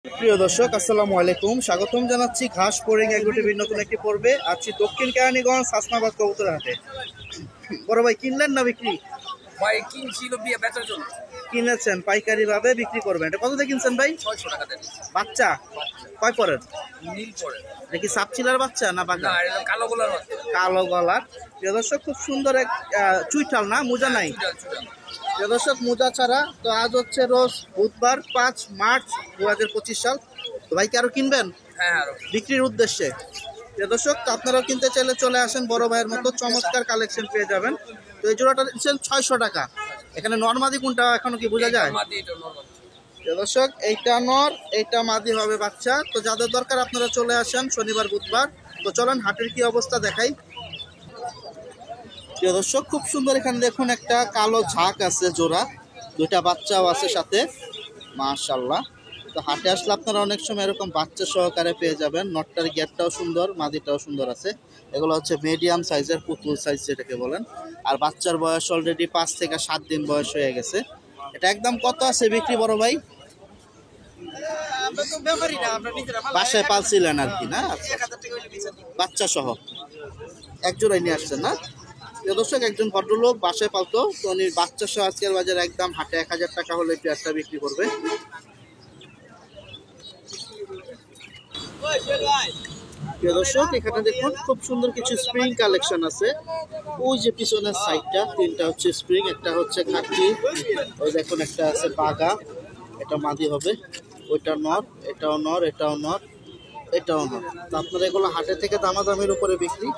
প্রিয় দর্শক আসসালামু আলাইকুম, স্বাগতম জানাচ্ছি ঘাস পোরিং এগ্রো টিভির নতুন একটি পর্বে। আছি দক্ষিণ কেরানীগঞ্জ হাসনাবাদ কবুতর হাটে। বড় ভাই কিনলেন না বিক্রি? ভাই কিনছিল বিয়ে বেচার জন্য। কিনেছেন, পাইকারি ভাবে বিক্রি করবেন। এটা কত দিয়ে কিনছেন ভাই? 600 টাকা দেন। বাচ্চা কয় পরের? নীল পরে নাকি সাপচিলার বাচ্চা না বাঘা? না, এটা কালো গোলার মধ্যে। কালো গলার। প্রিয় দর্শক খুব সুন্দর এক চুইঠাল না, মোজা নাই। প্রিয় দর্শক মোজা ছাড়া। তো আজ হচ্ছে রোজ বুধবার 5 মার্চ 2025 সাল। তো ভাই কি আরো কিনবেন হ্যাঁ আরো বিক্রির উদ্দেশ্যে? প্রিয় দর্শক আপনারাও কিনতে চাইলে চলে আসেন, বড় ভাইয়ের মতো চমৎকার কালেকশন পেয়ে যাবেন। তো এই জোড়াটা দিচ্ছেন 600 টাকা। এখানে নরমাদি কোনটা এখনো কি বোঝা যায়? মাটি এটা নরমাল। প্রিয় দর্শক এইটা নর, এইটা মাদি হবে বাচ্চা। তো যাদের দরকার আপনারা চলে আসেন শনিবার বুধবার। তো চলেন হাটের কি অবস্থা দেখাই। প্রিয় দর্শক খুব সুন্দর, এখানে দেখুন একটা কালো ঝাঁক আছে জোড়া, দুইটা বাচ্চাও আছে সাথে, মাশাআল্লাহ। তো হাটে আসলে আপনারা অনেক সময় এরকম বাচ্চা সহকারে পেয়ে যাবেন। নটটার গেটটাও সুন্দর, মাদিটাও সুন্দর আছে। এগুলো হচ্ছে মিডিয়াম সাইজের পুতুল সাইজ যেটাকে বলেন। আর বাচ্চার বয়স অলরেডি 5 থেকে 7 দিন বয়স হয়ে গেছে। এটা একদম কত আছে বিক্রি বড় ভাই? বাসায় পালছিলেন আর কি না? বাচ্চা সহ এক জোড়াই নিয়ে আসছেন না? দর্শক একজন ভদ্রলোক বাসায় পালতো, তো উনি বাচ্চা সহ আজকের বাজারে একদম হাটে 1000 টাকা হলে পেঁয়াজটা বিক্রি করবে। প্রিয় দর্শক এখানে দেখুন খুব সুন্দর কিছু স্প্রিং কালেকশন আছে। ওই যে পিছনের সাইডটা তিনটা হচ্ছে স্প্রিং, একটা হচ্ছে খাকি, ওই দেখুন একটা আছে বাগা, এটা মাদি হবে, ওইটা নর, এটাও নর, এটাও নর, এটাও নর। তো আপনারা এগুলো হাটে থেকে দামাদামির উপরে বিক্রি।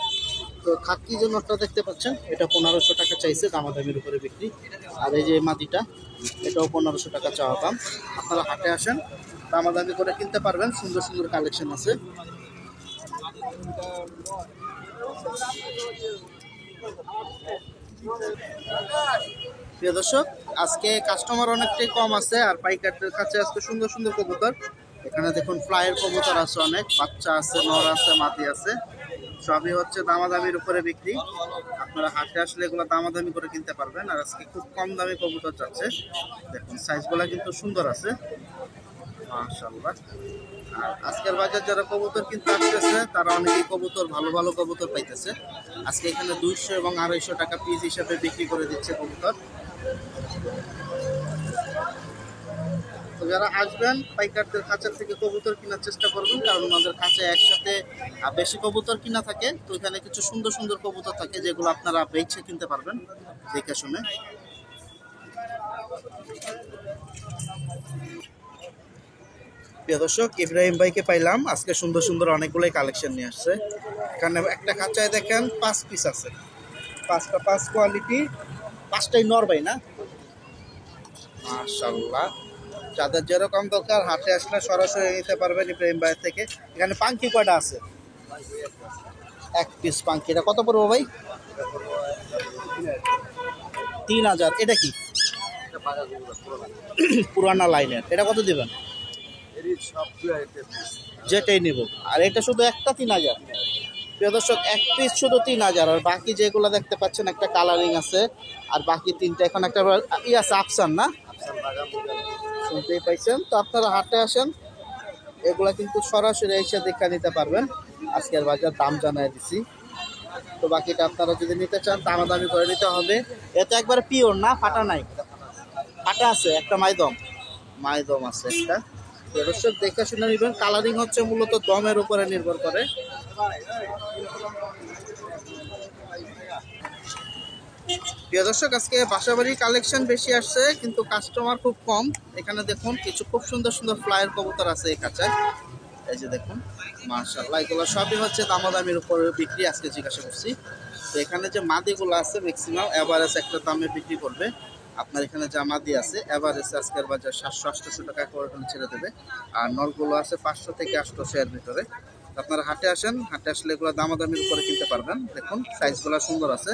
তো খাকি যে নটটা দেখতে পাচ্ছেন এটা 1500 টাকা চাইছে, দামাদামির উপরে বিক্রি। আর এই যে মাদিটা এটাও 1500 টাকা চাওয়া দাম। আপনারা হাটে আসেন, দামাদামি করে কিনতে পারবেন, সুন্দর সুন্দর কালেকশন আছে। প্রিয় দর্শক আজকে কাস্টমার অনেকটাই কম আছে, আর পাইকারদের কাছে আজকে সুন্দর সুন্দর কবুতর। এখানে দেখুন ফ্লাইয়ের কবুতর আছে অনেক, বাচ্চা আছে, নর আছে, মাদি আছে, সবই হচ্ছে দামাদামির উপরে বিক্রি। আপনারা হাটে আসলে এগুলো দামাদামি করে কিনতে পারবেন। আর আজকে খুব কম দামি কবুতর যাচ্ছে, দেখুন সাইজগুলো কিন্তু সুন্দর আছে, মাশাআল্লাহ। আর আজকের বাজার যারা কবুতর কিনতে আসতেছে তারা অনেকেই কবুতর ভালো ভালো কবুতর পাইতেছে। আজকে এখানে 200 এবং 250 টাকা পিস হিসাবে বিক্রি করে দিচ্ছে কবুতর। তো যারা আসবেন পাইকারদের খাঁচা থেকে কবুতর কেনার চেষ্টা করবেন, কারণ ওনাদের খাঁচায় একসাথে বেশি কবুতর কিনা থাকে। তো এখানে কিছু সুন্দর সুন্দর কবুতর থাকে যেগুলো আপনারা বেছে কিনতে পারবেন দেখে শুনে। প্রিয় দর্শক ইব্রাহিম ভাইকে পাইলাম, আজকে সুন্দর সুন্দর অনেকগুলোই কালেকশন নিয়ে আসছে। এখানে একটা খাঁচায় দেখেন 5 পিস আছে, 5টা 5 কোয়ালিটি, 5টাই নর ভাই না? মাশাআল্লাহ। যাদের যেরকম দরকার হাটে আসলে সরাসরি নিতে পারবেন ইব্রাহিম ভাইয়ের থেকে। এখানে পাঙ্কি কয়টা আছে? 1 পিস পাঙ্কি। এটা কত পড়বো ভাই? 3000। এটা কি পুরানা লাইনের? এটা কত দিবেন? যেটাই নিব। আর এটা শুধু একটা 3000। প্রিয় দর্শক 1 পিস শুধু 3000, আর বাকি যেগুলো দেখতে পাচ্ছেন একটা কালারিং আছে, আর বাকি 3টা এখন একটা আছে আফসান না, শুনতেই পাইছেন। তো আপনারা হাটে আসেন, এগুলা কিন্তু সরাসরি এসে দেখে নিতে পারবেন। আজকের বাজার দাম জানাই দিছি। তো বাকিটা আপনারা যদি নিতে চান দামাদামি করে নিতে হবে। এটা একবারে পিওর না, ফাটা নাই? ফাটা আছে একটা, মাইদম আছে একটা। দর্শক দেখে শুনে নেবেন। কালারিং হচ্ছে মূলত দমের উপরে নির্ভর করে। প্রিয় দর্শক আজকে বাসাবাড়ি কালেকশন বেশি আসছে, কিন্তু কাস্টমার খুব কম। এখানে দেখুন কিছু খুব সুন্দর সুন্দর ফ্লাইয়ের কবুতর আছে এই খাঁচায়, এই যে দেখুন, মাশাআল্লাহ। এগুলো সবই হচ্ছে দামাদামির উপরে বিক্রি। আজকে জিজ্ঞাসা করছি। তো এখানে যে মাদিগুলো আছে ম্যাক্সিমাম এভারেজ একটা দামে বিক্রি করবে। আপনার এখানে যা মাদি আছে এভারেজ আজকের বাজার 700-800 টাকা করে ছেড়ে দেবে। আর নলগুলো আছে 500 থেকে 800 এর ভিতরে। আপনারা হাটে আসেন, হাটে আসলে এগুলো দামাদামির উপরে কিনতে পারবেন। দেখুন সাইজগুলো সুন্দর আছে।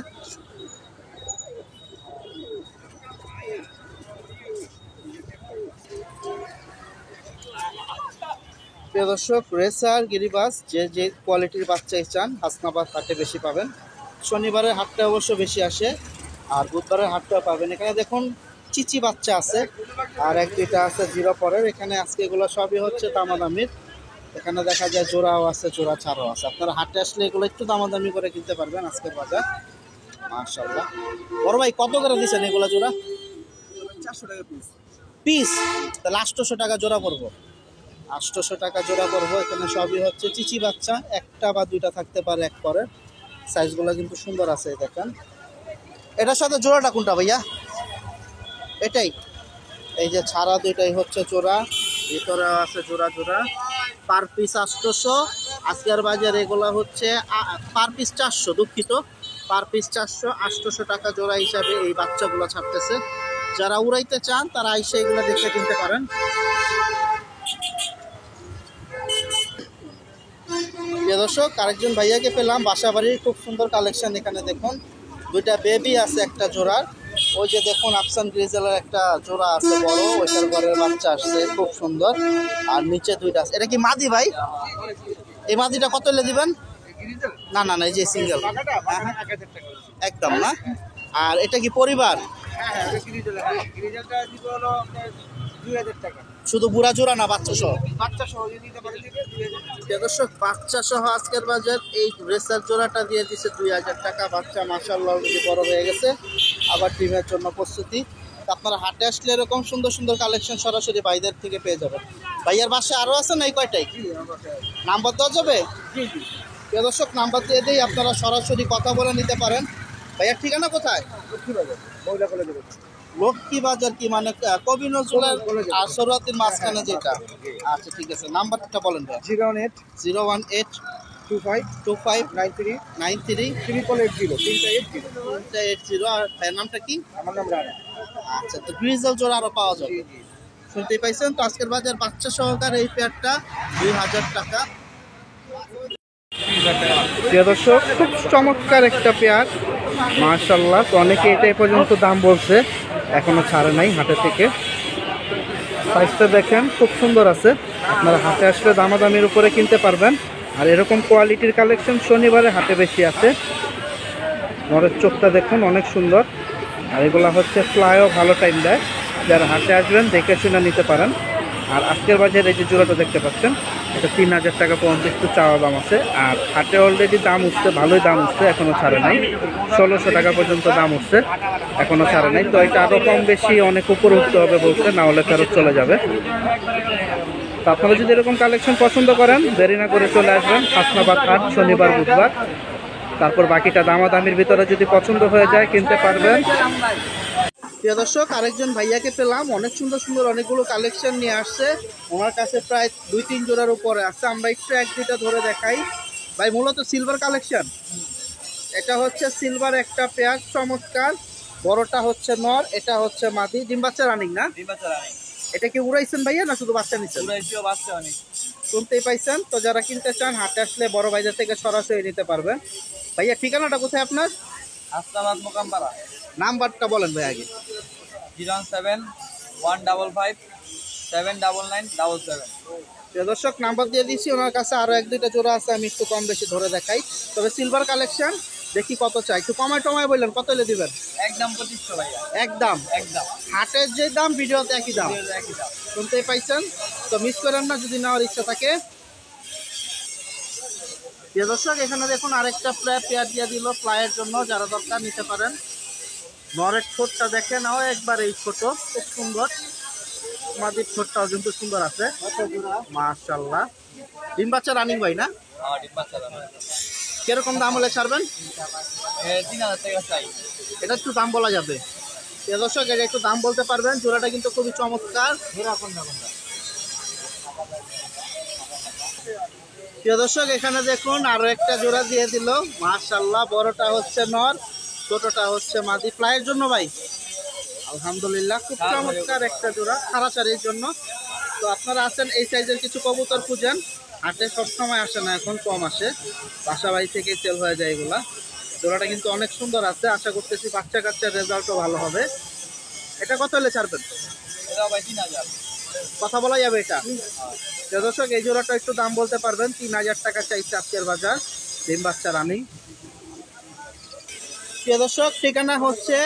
প্রিয় দর্শক রেসার গিরিবাস যে যে কোয়ালিটির বাচ্চাই চান হাসনাবাদ হাটে বেশি পাবেন। শনিবারের হাটটা অবশ্য বেশি আসে, আর বুধবারের হাটটাও পাবেন। এখানে দেখুন চিচি বাচ্চা আছে, আর এক দুইটা আছে জিরো পরের। এখানে আজকে এগুলো সবই হচ্ছে দামাদামির। এখানে দেখা যায় জোড়াও আছে, জোড়া ছাড়াও আছে। আপনারা হাটে আসলে এগুলো একটু দামাদামি করে কিনতে পারবেন আজকের বাজার। মাশাআল্লাহ। বড় ভাই কত করে দিচ্ছেন এগুলা জোড়া? 400 টাকা পিস। পিস? তাহলে 800 টাকা জোড়া পড়বো। 800 টাকা জোড়া পড়বো। এখানে সবই হচ্ছে চিচি বাচ্চা, একটা বা দুইটা থাকতে পারে এক পরের। সাইজগুলো কিন্তু সুন্দর আছে দেখেন। এটার সাথে জোড়াটা কোনটা ভাইয়া? এটাই। এই যে ছাড়া দুইটাই হচ্ছে জোড়া, ভিতরে আছে জোড়া জোড়া। Per piece 800। আজকের বাজার এগুলো হচ্ছে পার পিস 400, দুঃখিত, পার পিস 400। 800 টাকা জোড়া হিসাবে এই বাচ্চাগুলো ছাড়তেছে। যারা উড়াইতে চান তারা এসে এগুলো দেখে কিনতে পারেন। প্রিয় দর্শক, আরেকজন ভাইয়াকে পেলাম বাসাবাড়ির, খুব সুন্দর কালেকশন। এখানে দেখুন দুইটা বেবি আছে একটা জোড়ার। ওই যে দেখুন আফসান গ্রিজেলের একটা জোড়া আছে বড়, ওইটার ঘরের বাচ্চা আসছে, খুব সুন্দর। আর নিচে দুইটা আছে। এটা কি মাদি ভাই? এই মাদিটা কত হলে দিবেন? না না না, এই যে সিঙ্গেল একদম না। আর এটা কি পরিবার? শুধু বুড়া জোড়া না বাচ্চা সহ? দর্শক বাচ্চা সহ আজকের বাজার এই রেসার জোড়াটা দিয়ে দিচ্ছে 2000 টাকা। বাচ্চা মাশাআল্লাহ অলরেডি বড় হয়ে গেছে, আবার ডিমের জন্য প্রস্তুতি। আপনারা হাটে আসলে এরকম সুন্দর সুন্দর কালেকশন সরাসরি ভাইদের থেকে পেয়ে যাবেন। ভাইয়ার বাসায় আরও আছে না এই কয়টাই? নাম্বার দেওয়া যাবে? প্রিয় দর্শক, নাম্বার দিয়ে দিই, আপনারা সরাসরি কথা বলে নিতে পারেন। ভাইয়ার ঠিকানা কোথায়? লক্ষ্মী বাজার কি মানে কবি নজরুলের আর সরোয়াতির মাঝখানে যেটা? আচ্ছা ঠিক আছে, নাম্বারটা বলেন ভাই। 018 25 93 380। আর ভাইয়ের নামটা কি? আমার নাম রানা। আচ্ছা, তো গ্রিজেল জোড়া আরো পাওয়া যাবে। শুনতেই পাইছেন তো, আজকের বাজার বাচ্চা সহকারে এই পেয়ারটা 2000 টাকা। প্রিয় দর্শক, খুব চমৎকার একটা পেয়ার মাশাআল্লাহ। তো অনেকে এটা এ পর্যন্ত দাম বলছে, এখনো ছাড়ে নাই হাটে থেকে। সাইজটা দেখেন খুব সুন্দর আছে। আপনারা হাটে আসলে দামাদামির উপরে কিনতে পারবেন। আর এরকম কোয়ালিটির কালেকশন শনিবারে হাটে বেশি আছে। নরের চোখটা দেখুন অনেক সুন্দর। আর এগুলা হচ্ছে ফ্লাইও ভালো টাইম দেয়। যারা হাটে আসবেন দেখে শুনে নিতে পারেন। আর আজকের বাজারে এই যে জোড়াটা দেখতে পাচ্ছেন, এটা 3000 টাকা পর্যন্ত একটু চাওয়া দাম আছে। আর হাটে অলরেডি দাম উঠছে, ভালোই দাম উঠছে, এখনও ছাড়ে নাই। 1600 টাকা পর্যন্ত দাম উঠছে, এখনও ছাড়ে নাই। তো এটা আরও কম বেশি অনেক উপরে উঠতে হবে বলছে, না হলে ফেরত চলে যাবে। তো আপনারা যদি এরকম কালেকশন পছন্দ করেন, দেরি না করে চলে আসবেন হাসনাবাদ হাট শনিবার বুধবার। তারপর বাকিটা দামাদামির ভিতরে যদি পছন্দ হয়ে যায় কিনতে পারবেন। প্রিয় দর্শক, আরেকজন ভাইয়াকে পেলাম, অনেক সুন্দর সুন্দর অনেকগুলো কালেকশন নিয়ে আসছে। ওনার কাছে প্রায় 2-3 জোড়ার উপরে আছে। আমরা একটু এক দুইটা ধরে দেখাই। ভাই মূলত সিলভার কালেকশন। এটা হচ্ছে সিলভার একটা পেয়ার, চমৎকার। বড়টা হচ্ছে নর, এটা হচ্ছে মাদি। ডিম বাচ্চা রানিং না? এটা কি উড়াইছেন ভাইয়া না শুধু বাচ্চা নিচ্ছেন? শুনতেই পাইছেন তো, যারা কিনতে চান হাটে আসলে বড় ভাইদের থেকে সরাসরি নিতে পারবেন। ভাইয়া ঠিকানাটা কোথায় আপনার? হাসনাবাদ মোকামপাড়া। নাম্বারটা বলেন ভাই আগে। 07155 799 77। দর্শক নাম্বার দিয়ে দিচ্ছি, ওনার কাছে আরো এক দুইটা জোড়া আছে, আমি একটু কম বেশি ধরে দেখাই। তবে সিলভার কালেকশন দেখি কত চাই, একটু কমায় টমায় বললেন, কত হলে দিবেন? একদম 2500 ভাইয়া। একদম একদম হাটের যে দাম, ভিডিওতে একই দাম। একই দাম। শুনতেই পাইছেন তো, মিস করেন না যদি নেওয়ার ইচ্ছা থাকে। প্রিয় দর্শক, এখানে দেখুন আরেকটা পেয়ার দিয়ে দিল ফ্লাইয়ের জন্য, যারা দরকার নিতে পারেন। নরের ঠোঁটটা দেখে নাও একবার, এই ছোট খুব সুন্দর। মাদির ঠোঁটটাও কিন্তু সুন্দর আছে মাশাআল্লাহ। ডিম বাচ্চা রানিং ভাই না? কিরকম দাম হলে ছাড়বেন? 3000 টাকা চাই। এটা একটু দাম বলা যাবে? প্রিয় দর্শক, এটা একটু দাম বলতে পারবেন। জোড়াটা কিন্তু খুবই চমৎকার। প্রিয় দর্শক, এখানে দেখুন আরো একটা জোড়া দিয়ে দিল মাশাআল্লাহ। বড়টা হচ্ছে নর, ছোটটা হচ্ছে মাদি। ফ্লাইয়ের জন্য ভাই আলহামদুলিল্লাহ, খুব চমৎকার একটা জোড়া খাড়াচারির জন্য। তো আপনারা আছেন এই সাইজের কিছু কবুতর খুঁজেন, হাটে সবসময় আসে না, এখন কম আসে, বাসা বাড়ি থেকেই সেল হয়ে যায় এগুলা। জোড়াটা কিন্তু অনেক সুন্দর আছে, আশা করতেছি বাচ্চা কাচ্চার রেজাল্টও ভালো হবে। এটা কত হলে ছাড়বেন? এটা ভাই 3000। কথা বলা যাবে এটা? দর্শক, এই জোড়াটা একটু দাম বলতে পারবেন। 3000 টাকা চাইছে আজকের বাজার, ডিম বাচ্চা রানিং। প্রিয় দর্শক, ঠিকানা হচ্ছে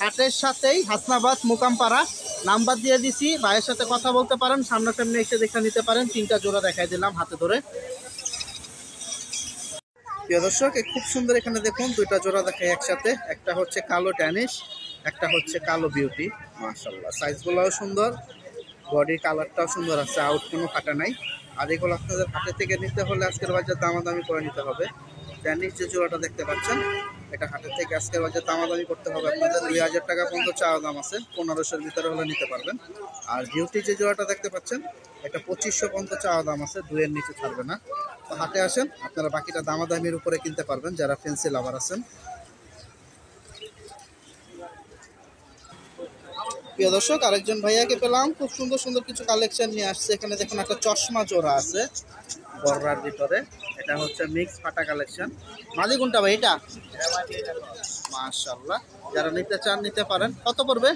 হাটের সাথেই হাসনাবাদ মোকামপাড়া। নাম্বার দিয়ে দিছি, ভাইয়ের সাথে কথা বলতে পারেন, সামনাসামনি এসে দেখে নিতে পারেন। 3টা জোড়া দেখাই দিলাম হাতে ধরে। প্রিয় দর্শক, খুব সুন্দর এখানে দেখুন 2টা জোড়া দেখাই একসাথে। একটা হচ্ছে কালো ড্যানিশ, একটা হচ্ছে কালো বিউটি। মাশাআল্লাহ, সাইজগুলোও সুন্দর, বডি কালারটাও সুন্দর আছে, আউট কোনো ফাটা নাই। আর এগুলো আপনাদের হাতে থেকে নিতে হলে আজকের বাজার দামাদামি করে নিতে হবে। ড্যানিশ যে জোড়াটা দেখতে পাচ্ছেন, এটা হাটের থেকে আজকের বাজার দামাদামি করতে হবে আপনাদের। 2000 টাকা পর্যন্ত চাওয়া দাম আছে, 1500-এর ভিতরে হলে নিতে পারবেন। আর বিউটি যে জোড়াটা দেখতে পাচ্ছেন, এটা 2500 পর্যন্ত চাওয়া দাম আছে, 2-এর নিচে ছাড়বে না। তো হাটে আসেন, আপনারা বাকিটা দামাদামির উপরে কিনতে পারবেন যারা ফেন্সি লাভার আছেন। প্রিয় দর্শক, আরেকজন ভাইয়াকে পেলাম, খুব সুন্দর সুন্দর কিছু কালেকশন নিয়ে আসছে। এখানে দেখুন একটা চশমা জোড়া আছে বড়রার ভিতরে, এটা হচ্ছে মিক্স ফাটা কালেকশন। মাঝি কোনটা ভাই এটা? মাশাআল্লাহ, যারা নিতে চান নিতে পারেন। কত পড়বে?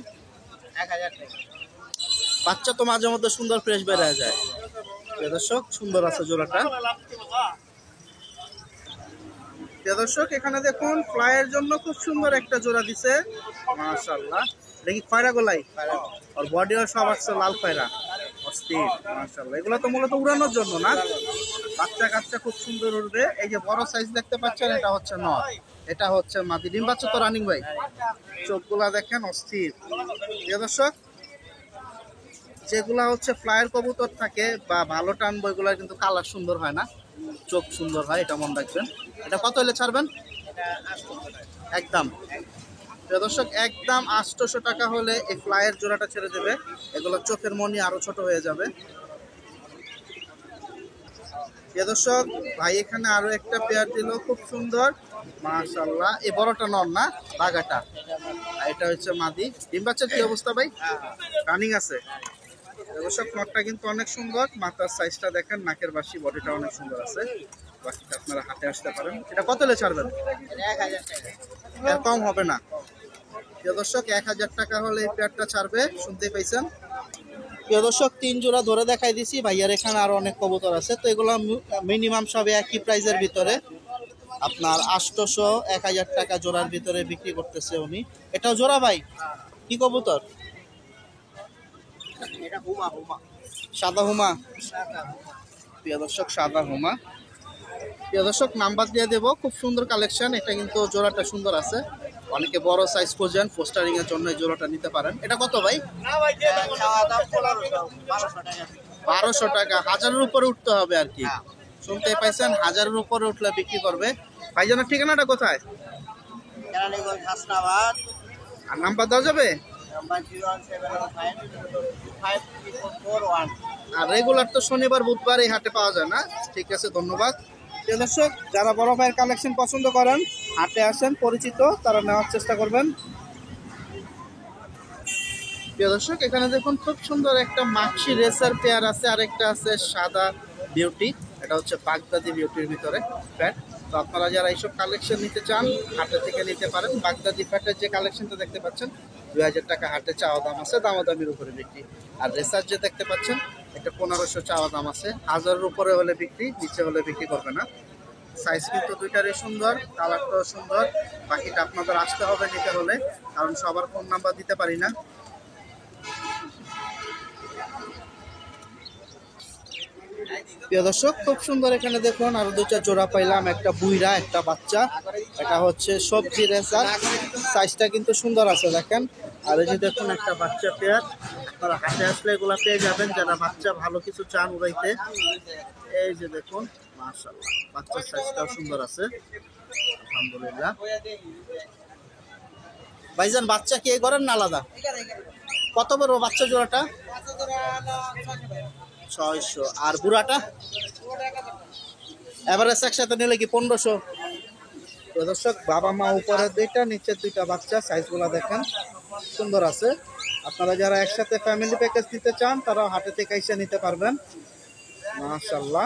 1000 টাকা। বাচ্চা তো মাঝে মধ্যে সুন্দর ফ্রেশ বেড়ে যায়। প্রিয় দর্শক, সুন্দর আছে জোড়াটা। প্রিয় দর্শক, এখানে দেখুন ফ্লাইয়ের জন্য খুব সুন্দর একটা জোড়া দিছে। মাশাআল্লাহ, দেখি খয়রা গোলাই আর বডিও সব আছে লাল খয়রা, অস্থির। মাশাআল্লাহ, এগুলো তো মূলত উড়ানোর জন্য না, বাচ্চা কাচ্চা খুব সুন্দর উড়বে। এই যে বড় সাইজ দেখতে পাচ্ছেন, এটা হচ্ছে নর, এটা হচ্ছে মাদি। ডিম বাচ্চা তো রানিং ভাই, চোখগুলা দেখেন অস্থির। প্রিয় দর্শক, যেগুলা হচ্ছে ফ্লাইয়ের কবুতর থাকে বা ভালো টানবো, এগুলা কিন্তু কালার সুন্দর হয় না, চোখ সুন্দর হয়, এটা মনে রাখবেন। এটা কত হলে ছাড়বেন? একদম প্রিয় দর্শক, একদম 800 টাকা হলে এই ফ্লাইয়ের জোড়াটা ছেড়ে দেবে। এগুলো চোখের মনি আরো ছোট হয়ে যাবে। প্রিয় দর্শক, ভাই এখানে আরো একটা পেয়ার দিল, খুব সুন্দর। মাশাআল্লাহ, এই বড়টা নর না, বাগাটা, আর এটা হচ্ছে মাদি। ডিম বাচ্চার কি অবস্থা ভাই? রানিং আছে। দর্শক, নটটা কিন্তু অনেক সুন্দর, মাথার সাইজটা দেখেন, নাকের বাসি, বডিটা অনেক সুন্দর আছে। বাকিটা আপনারা হাতে আসতে পারেন। এটা কত হলে ছাড়বেন? 1000 টাকা। এর কম হবে না। প্রিয় দর্শক, 1000 টাকা হলে এই পেয়ারটা ছাড়বে, শুনতেই পাইছেন। প্রিয় দর্শক, 3 জোড়া ধরে দেখাই দিছি। ভাইয়ার এখানে আরো অনেক কবুতর আছে, তো এগুলো মিনিমাম সব একই প্রাইজের ভিতরে, আপনার 800 1000 টাকা জোড়ার ভিতরে বিক্রি করতেছে উনি। এটাও জোড়া ভাই? কি কবুতর? এটা হুমা হুমা। সাদা হুমা। প্রিয় দর্শক, সাদা হুমা। প্রিয় দর্শক, নাম্বার দিয়ে দেবো, খুব সুন্দর কালেকশন। এটা কিন্তু জোড়াটা সুন্দর আছে, অনেকে বড় সাইজ খোঁজেন, পোস্টারিং এর জন্য এই জোড়াটা নিতে পারেন। এটা কত ভাই? না ভাই, চাওয়া দাম 1200 টাকা। 1200 টাকা, 1000-এর উপরে উঠতে হবে আর কি। শুনতে পাইছেন, 1000-এর উপরে উঠলে বিক্রি করবে। ভাইজানের ঠিকানাটা কোথায়? কেরানীগঞ্জ, হাসনাবাদ। আর নাম্বার দেওয়া যাবে? নাম্বার 017553441। আর রেগুলার তো শনিবার বুধবার এই হাটে পাওয়া যায় না। ঠিক আছে, ধন্যবাদ। প্রিয় দর্শক, যারা বড় ভাইয়ের কালেকশন পছন্দ করেন, হাটে আসেন, পরিচিত তারা নেওয়ার চেষ্টা করবেন। প্রিয় দর্শক, এখানে দেখুন খুব সুন্দর একটা মাক্সি রেসার পেয়ার আছে, আর একটা আছে সাদা বিউটি। এটা হচ্ছে বাগদাদি বিউটির ভিতরে প্যাট। তো আপনারা যারা এইসব কালেকশন নিতে চান, হাটে থেকে নিতে পারেন। বাগদাদি প্যাটের যে কালেকশনটা দেখতে পাচ্ছেন, 2000 টাকা হাটে চাওয়া দাম আছে, দামাদামির উপরে বিক্রি। আর রেসার যে দেখতে পাচ্ছেন, এটা 1500 চাওয়া দাম আছে, 1000-এর উপরে হলে বিক্রি, নিচে হলে বিক্রি করবে না। সাইজ কিন্তু দুইটারই সুন্দর, কালারটাও সুন্দর। বাকিটা আপনাদের আসতে হবে নিতে হলে, কারণ সবার ফোন নাম্বার দিতে পারি না। প্রিয় দর্শক, খুব সুন্দর এখানে দেখুন আরো 2টা জোড়া পাইলাম, একটা বুইরা একটা বাচ্চা। এটা হচ্ছে সবজি রেসার, সাইজটা কিন্তু সুন্দর আছে দেখেন। আর এই যে দেখুন একটা বাচ্চা পেয়ার, আপনারা হাতে আসলে এগুলা পেয়ে যাবেন যারা বাচ্চা ভালো কিছু চান উড়াইতে। এই যে দেখুন, মাশাআল্লাহ, বাচ্চার সাইজটাও সুন্দর আছে, আলহামদুলিল্লাহ। ভাইজান, বাচ্চা কি এই করেন না আলাদা? কত বড় বাচ্চা জোড়াটা? 600। আর বুড়াটা এভারেজ একসাথে নিলে কি 1500? তো দর্শক, বাবা মা উপরের 2টা, নিচের 2টা বাচ্চা, সাইজগুলো দেখেন সুন্দর আছে। আপনারা যারা একসাথে ফ্যামিলি প্যাকেজ নিতে চান, তারাও হাটে থেকে এসে নিতে পারবেন। মাশাআল্লাহ।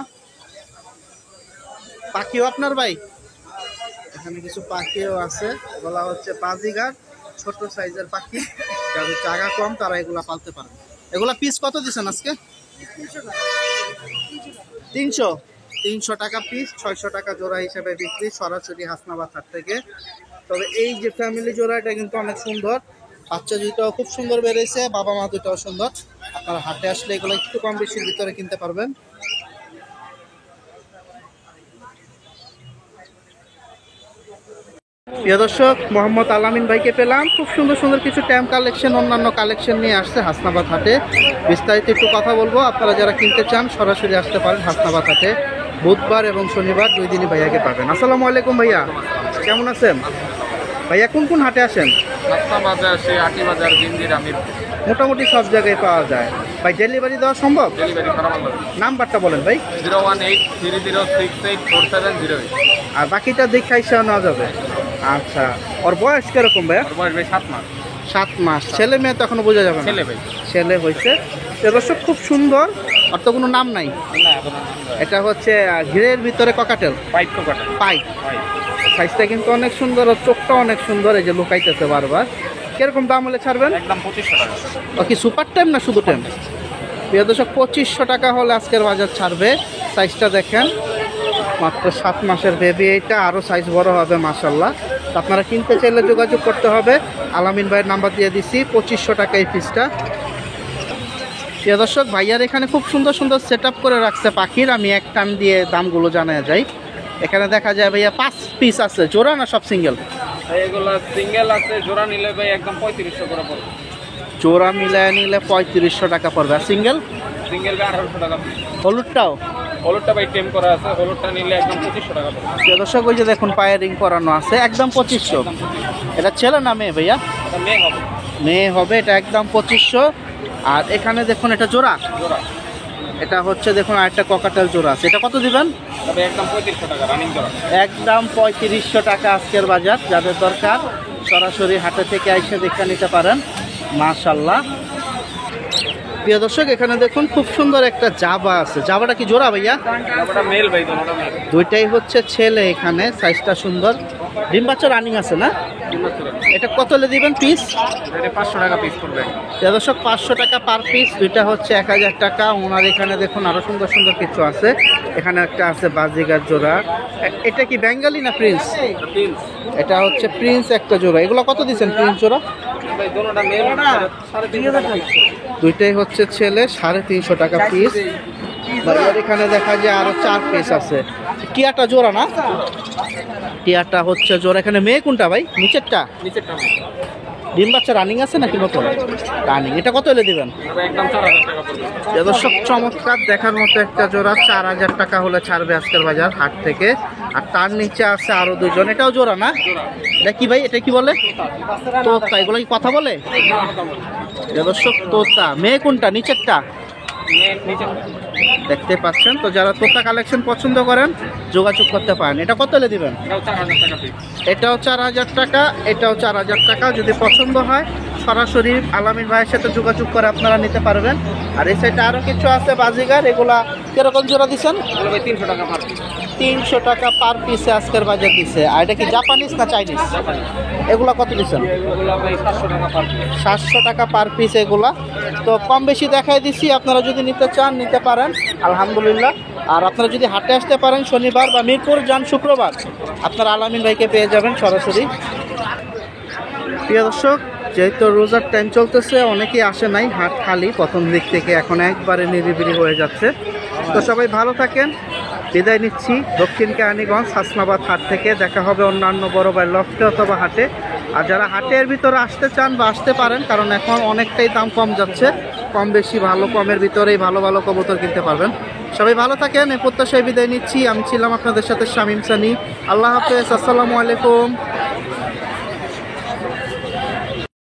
পাখিও আপনার ভাই? এখানে কিছু পাখিও আছে, এগুলা হচ্ছে বাজিগার, ছোট সাইজের পাখি। যাদের জায়গা কম তারা এগুলা পালতে পারেন। এগুলা পিস কত দিচ্ছেন আজকে? 300 টাকা পিস, 600 টাকা জোড়া হিসেবে বিক্রি, সরাসরি হাসনাবাদ হাট থেকে। তবে এই যে ফ্যামিলি জোড়া, এটা কিন্তু অনেক সুন্দর, বাচ্চা দুইটাও খুব সুন্দর বেরিয়েছে, বাবা মা দুটাও সুন্দর। আপনারা হাটে আসলে এগুলো একটু কম বেশির ভিতরে কিনতে পারবেন। প্রিয় দর্শক, মোহাম্মদ আলামিন ভাইকে পেলাম। খুব সুন্দর সুন্দর কিছু ট্যাম কালেকশন, অন্যান্য কালেকশন নিয়ে আসছে হাসনাবাদ হাটে। বিস্তারিত একটু কথা বলবো। আপনারা যারা কিনতে চান সরাসরি আসতে পারেন হাসনাবাদ হাটে। বুধবার এবং শনিবার 2 দিনই ভাইয়াকে পাবেন। আসসালামু আলাইকুম ভাইয়া, কেমন আছেন? ভাইয়া কোন কোন হাটে আসেন? হাসনাবাদে আসে, আটি বাজার, জিঞ্জির, আমির। মোটামুটি সব জায়গায় পাওয়া যায়। ভাই ডেলিভারি দেওয়া সম্ভব? ডেলিভারি করা ভালো। নাম্বারটা বলেন ভাই। 01830684708। আর বাকিটা দেখে এসে নেওয়া যাবে। আচ্ছা, ওর বয়স কিরকম ভাইয়া? ওর বয়স ভাই 7 মাস। 7 মাস। ছেলে মেয়ে তো এখনো বোঝা যাবে না। ছেলে ভাই। ছেলে হয়েছে। দর্শক খুব সুন্দর, আর তো কোনো নাম নাই। না, এখন এটা হচ্ছে ঘিরের ভিতরে ককাটেল পাইপ তো কাটা। পাইপ। সাইজটা কিন্তু অনেক সুন্দর, আর চোখটা অনেক সুন্দর। এই যে লুকাইতেছে বারবার। কিরকম দাম হলে ছাড়বেন? একদম 2500 টাকা। ও কি সুপার টাইম না শুধু টাইম? প্রিয় দর্শক, 2500 টাকা হলে আজকের বাজার ছাড়বে। সাইজটা দেখেন, মাত্র 7 মাসের বেবি। এটা আরও সাইজ বড় হবে মাশাল্লাহ। তো আপনারা কিনতে চাইলে যোগাযোগ করতে হবে। আলামিন ভাইয়ের নাম্বার দিয়ে দিছি। 2500 টাকা এই পিসটা। প্রিয় দর্শক, ভাইয়ার এখানে খুব সুন্দর সুন্দর সেট আপ করে রাখছে পাখির। আমি এক টান দিয়ে দামগুলো জানা যাই। এখানে দেখা যায় ভাইয়া 5 পিস আছে। জোড়া না সব সিঙ্গেল? এগুলো সিঙ্গেল আছে, জোড়া নিলে ভাই একদম 3500 করে পড়বে। জোড়া মিলায় নিলে 3500 টাকা পড়বে। আর সিঙ্গেল? সিঙ্গেল ভাই 1800 টাকা। হলুদটাও? হলুদটা ভাই টেম করা আছে, হলুদটা নিলে একদম 2500 টাকা পড়বে। প্রিয় দর্শক, ওই যে দেখুন পায়ে রিং করানো আছে, একদম 2500। এটা ছেলে না মেয়ে ভাইয়া? এটা মেয়ে হবে। মেয়ে হবে। এটা একদম 2500। আর এখানে দেখুন এটা জোড়া। জোড়া এটা হচ্ছে দেখুন আরেকটা ককাটেল জোড়া আছে। এটা কত দিবেন? তবে একদম 3500 টাকা রানিং জোড়া। একদম 3500 টাকা আজকের বাজার। যাদের দরকার সরাসরি হাটে থেকে এসে দেখে নিতে পারেন। মাশাল্লাহ। প্রিয় দর্শক, এখানে দেখুন খুব সুন্দর একটা জাবা আছে। জাবাটা কি জোড়া ভাইয়া? ওটা মেল ভাই, দুটোটা মেল। দুইটাই হচ্ছে ছেলে। এখানে সাইজটা সুন্দর। ডিম বাচ্চা রানিং আছে না? এটা কত হলে দিবেন পিস? এটা 500 টাকা পিস পড়বে। প্রিয় দর্শক, 500 টাকা পার পিস। দুইটা হচ্ছে 1000 টাকা। ওনার এখানে দেখুন আরো সুন্দর সুন্দর কিছু আছে। এখানে একটা আছে বাজিগার জোড়া। এটা কি বেঙ্গালি না প্রিন্স? প্রিন্স। এটা হচ্ছে প্রিন্স একটা জোড়া। এগুলো কত দিচ্ছেন প্রিন্স জোড়া? ভাই দুটোটা মেল, 350 টাকা পিস। দুইটাই হচ্ছে ছেলে, 350 টাকা পিস। ভাইয়ার এখানে দেখা যায় আরো 4 পিস আছে। টিয়াটা জোড়া না? টিয়াটা হচ্ছে জোড়া। এখানে মেয়ে কোনটা ভাই? নিচেরটা? নিচেরটা ডিম বাচ্চা রানিং আছে নাকি নতুন? রানিং। এটা কত হলে দিবেন? একদম 4000 টাকা পড়বে। দর্শক, চমৎকার দেখার মতো একটা জোড়া। 4000 টাকা হলে ছাড়বে আজকের বাজার হাট থেকে। আর তার নিচে আছে আরো দুজন। এটাও জোড়া না? এটা কি ভাই? এটা কি বলে? তোতা। এগুলো কি কথা বলে? দর্শক, তোতা। মেয়ে কোনটা? নিচেরটা? দেখতে পাচ্ছেন। তো যারা তোতা কালেকশন পছন্দ করেন যোগাযোগ করতে পারেন। এটা কত হলে দিবেন? এটাও 4000 টাকা, এটাও 4000 টাকা। যদি পছন্দ হয় সরাসরি আলামিন ভাইয়ের সাথে যোগাযোগ করে আপনারা নিতে পারবেন। আর এই সাইডে আরো কিছু আছে বাজিগার। এগুলা কিরকম জোড়া দিচ্ছেন? 300 টাকা পার পিস। 300 টাকা পার পিসে আজকের বাজার দিচ্ছে। আর এটা কি জাপানিজ না চাইনিজ? এগুলা কত দিচ্ছেন? এগুলো ভাই 700 টাকা পার পিস। 700 টাকা পার পিস এগুলা। তো কম বেশি দেখাই দিচ্ছি, আপনারা যদি নিতে চান নিতে পারেন আলহামদুলিল্লাহ। আর আপনারা যদি হাটে আসতে পারেন শনিবার বা মিরপুর যান শুক্রবার, আপনারা আলামিন ভাইকে পেয়ে যাবেন সরাসরি। প্রিয় দর্শক, যেহেতু রোজার টাইম চলতেছে, অনেকেই আসে নাই, হাট খালি প্রথম দিক থেকে। এখন একবারে নিরিবিলি হয়ে যাচ্ছে। তো সবাই ভালো থাকেন। বিদায় নিচ্ছি দক্ষিণ কেরানীগঞ্জ হাসনাবাদ হাট থেকে। দেখা হবে অন্যান্য বড় ভাই লফটে অথবা হাটে। আর যারা হাটের ভিতরে আসতে চান বা আসতে পারেন, কারণ এখন অনেকটাই দাম কম যাচ্ছে। কম বেশি ভালো কমের ভিতরেই ভালো ভালো কবুতর কিনতে পারবেন। সবাই ভালো থাকেন। এই প্রত্যাশায় বিদায় নিচ্ছি। আমি ছিলাম আপনাদের সাথে শামীম সানি। আল্লাহ হাফেজ। আসসালামু আলাইকুম।